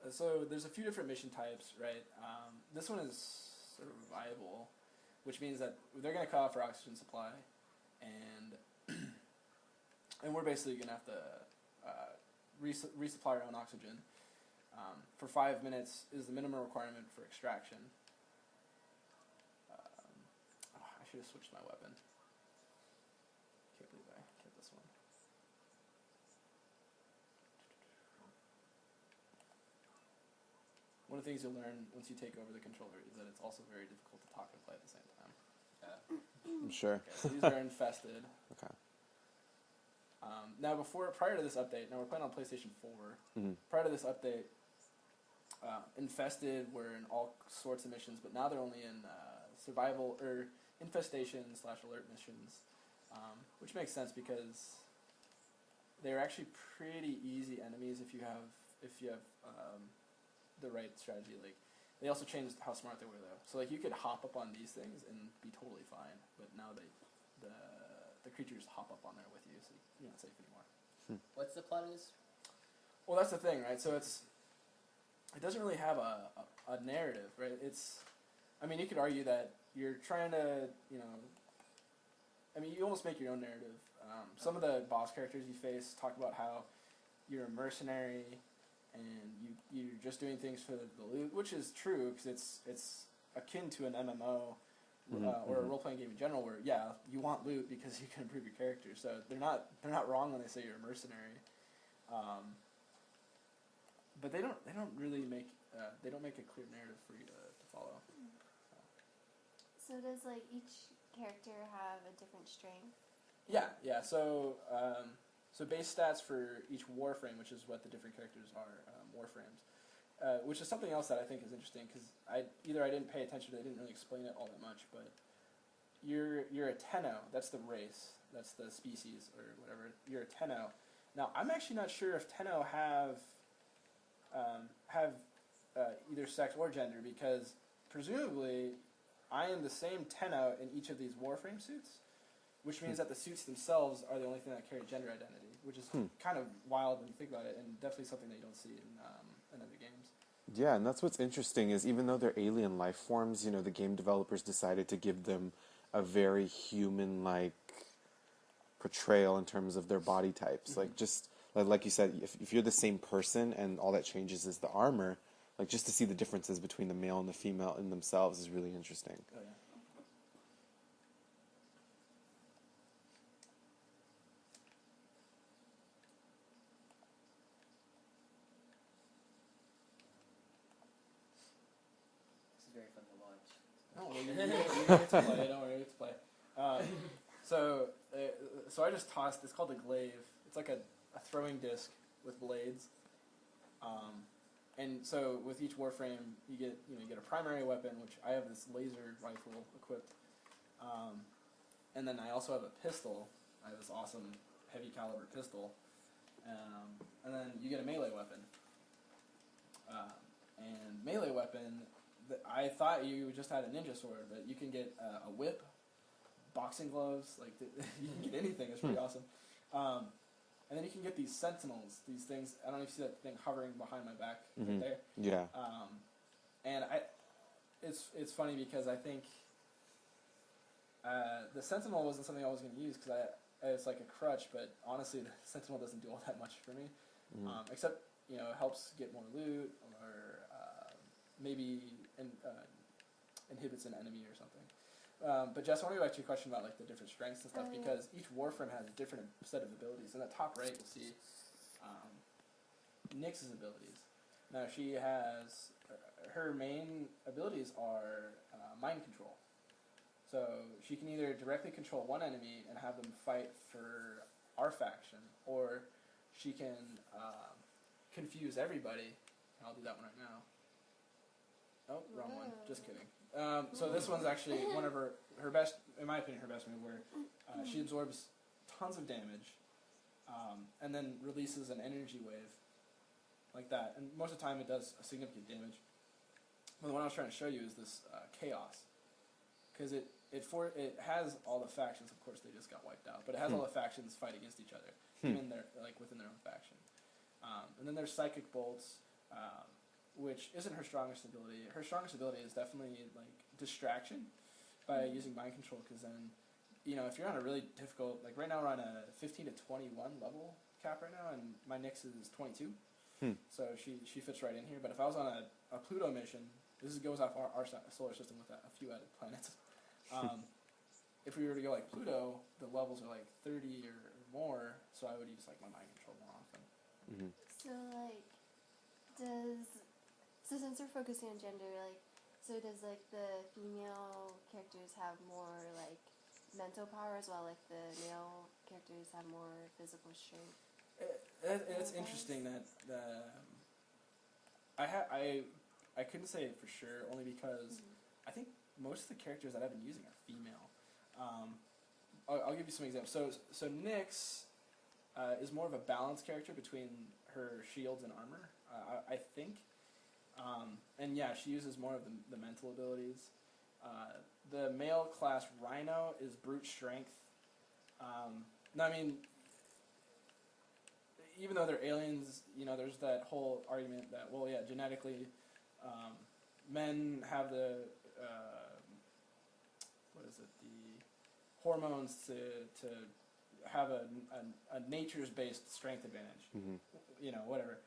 So there's a few different mission types, right? This one is survival, which means that they're going to cut off our oxygen supply, and and we're basically going to have to resupply our own oxygen. For 5 minutes is the minimum requirement for extraction. I should have switched my weapon. Can't believe I kept this one. One of the things you'll learn once you take over the controller is that it's also very difficult to talk and play at the same time. I'm sure. Okay, so these are infested. Okay. Now, prior to this update, now we're playing on PlayStation 4. Mm-hmm. Prior to this update, infested were in all sorts of missions, but now they're only in survival or infestation/alert missions, which makes sense because they're actually pretty easy enemies if you have the right strategy. Like, they also changed how smart they were though. So like you could hop up on these things and be totally fine, but now the creatures hop up on there with you, so you're not safe anymore. What's the plot of this? Well, that's the thing, right? So it doesn't really have a narrative, right? I mean, you could argue that you're trying to, I mean, you almost make your own narrative. Some of the boss characters you face talk about how you're a mercenary and you're just doing things for the loot, which is true because it's akin to an MMO or a role-playing game in general, where you want loot because you can improve your character. So they're not wrong when they say you're a mercenary. But they don't really make a clear narrative for you to follow. So does like each character have a different strength? Yeah. So base stats for each Warframe, which is what the different characters are, Warframes, which is something else that I think is interesting because I didn't pay attention, they didn't really explain it all that much, but you're a Tenno. That's the race. That's the species or whatever. You're a Tenno. Now I'm actually not sure if Tenno have either sex or gender, because presumably I am the same Tenno in each of these Warframe suits, which means that the suits themselves are the only thing that carry gender identity, which is kind of wild when you think about it, and definitely something that you don't see in other games. Yeah, and that's what's interesting is even though they're alien life forms, the game developers decided to give them a very human-like portrayal in terms of their body types. Like, just like you said, if you're the same person and all that changes is the armor, like, just to see the differences between the male and the female in themselves is really interesting. Oh, yeah. This is very fun to watch. Oh, well, you get to play. Don't worry, you get to play. So I just tossed. It's called a glaive. It's like a throwing disc with blades. And so with each Warframe, you get a primary weapon, which I have this laser rifle equipped, and then I also have a pistol. I have this awesome heavy caliber pistol, and then you get a melee weapon. And melee weapon, I thought you just had a ninja sword, but you can get a whip, boxing gloves, like you can get anything. It's pretty awesome. And then you can get these sentinels, these things. I don't know if you see that thing hovering behind my back right there. Yeah. And it's funny because I think the sentinel wasn't something I was going to use because it's like a crutch. But honestly, the sentinel doesn't do all that much for me, except it helps get more loot or maybe inhibits an enemy or something. But Jess, I want to go back to your question about like the different strengths and stuff, because each Warframe has a different set of abilities. In the top right, you'll see Nyx's abilities. Now she has her main abilities are mind control. So she can either directly control one enemy and have them fight for our faction, or she can confuse everybody. I'll do that one right now. Oh, wrong one. Just kidding. So this one's actually one of her best, in my opinion, her best move, where she absorbs tons of damage and then releases an energy wave like that. And most of the time it does a significant damage. But the one I was trying to show you is this chaos, because it has all the factions. Of course, they just got wiped out, but it has all the factions fight against each other, even within their own faction. And then there's psychic bolts. which isn't her strongest ability. Her strongest ability is definitely like distraction by using mind control, because then, if you're on a really difficult, like right now we're on a 15 to 21 level cap right now, and my Nyx is 22, so she fits right in here. But if I was on a Pluto mission, this goes off our solar system with a few added planets. If we were to go like Pluto, the levels are like 30 or more, so I would use like my mind control more often. Mm-hmm. So like, since we're focusing on gender, like, so does like the female characters have more like mental power as well, like the male characters have more physical strength? It's interesting that I couldn't say it for sure, only because I think most of the characters that I've been using are female. I'll give you some examples. So Nyx is more of a balanced character between her shields and armor, I think. And yeah, she uses more of the mental abilities. The male class Rhino is brute strength. No, I mean, even though they're aliens, there's that whole argument that, well, yeah, genetically, men have the hormones to have a nature's based strength advantage. Whatever.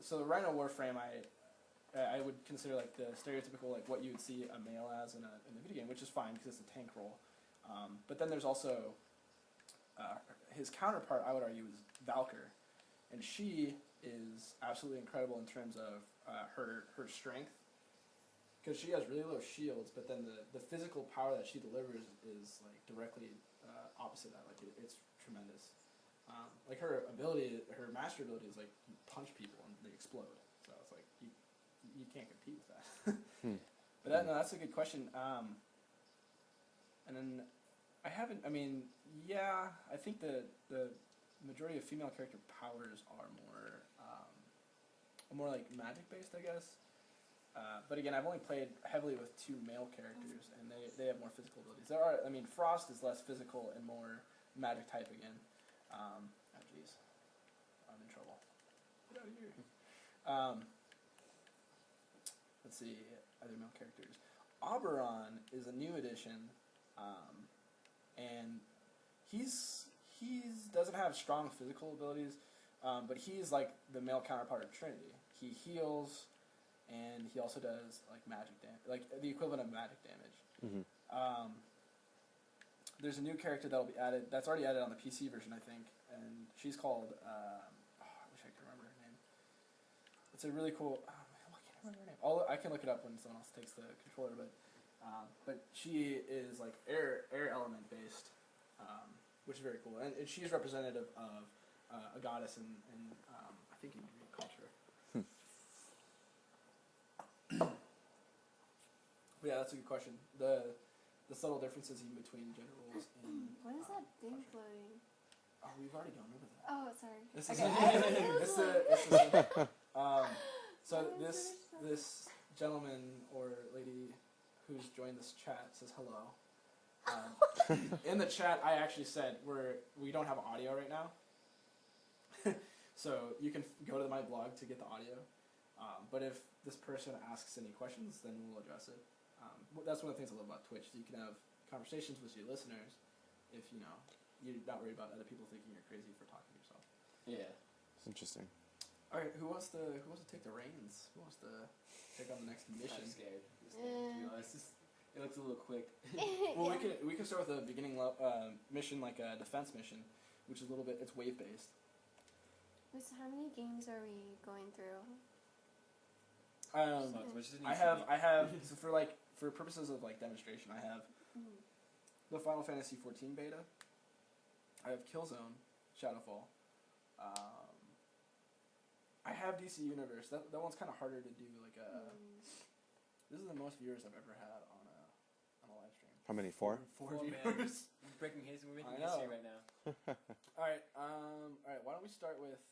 So the Rhino Warframe, I would consider like the stereotypical, like what you would see a male as in a video game, which is fine because it's a tank role. But then there's also his counterpart, I would argue, is Valkyr, and she is absolutely incredible in terms of her strength, because she has really low shields, but then the physical power that she delivers is like directly opposite that. Like it's tremendous. Like her master ability is like you punch people and they explode. So it's like you can't compete with that. But that's a good question. And then I think the majority of female character powers are more like magic based, I guess. But again, I've only played heavily with two male characters, and they have more physical abilities. Frost is less physical and more magic type again. Jeez, I'm in trouble. Get out of here. Let's see, other male characters. Oberon is a new addition, and he's doesn't have strong physical abilities, but he's like the male counterpart of Trinity. He heals, and he also does like magic damage, like the equivalent of magic damage. There's a new character that'll be added. That's already added on the PC version, I think, and she's called. I wish I could remember her name. It's a really cool. I can't remember her name. I can look it up when someone else takes the controller, but she is like air element based, which is very cool, and she's representative of a goddess in I think in Greek culture. Yeah, that's a good question. The subtle differences even between gender roles in What is that thing floating? Oh, we've already gone over that. Oh, sorry. This is Okay. so this gentleman or lady who's joined this chat says hello. In the chat, I actually said we don't have audio right now, so you can go to my blog to get the audio. But if this person asks any questions, then we'll address it. That's one of the things I love about Twitch. You can have conversations with your listeners if you're not worried about other people thinking you're crazy for talking to yourself. Yeah. It's interesting. All right, who wants to take the reins? Who wants to take on the next mission? I'm scared. To be honest, it looks a little quick. Well, we can start with a beginning mission, like a defense mission, which is a little bit. It's wave based. So how many games are we going through? I have so for purposes of like demonstration, I have the Final Fantasy XIV beta. I have Killzone, Shadowfall. I have DC Universe. That one's kind of harder to do. This is the most viewers I've ever had on a live stream. How many? 4? 4 Man. viewers. We're breaking history right now. All right. Why don't we start with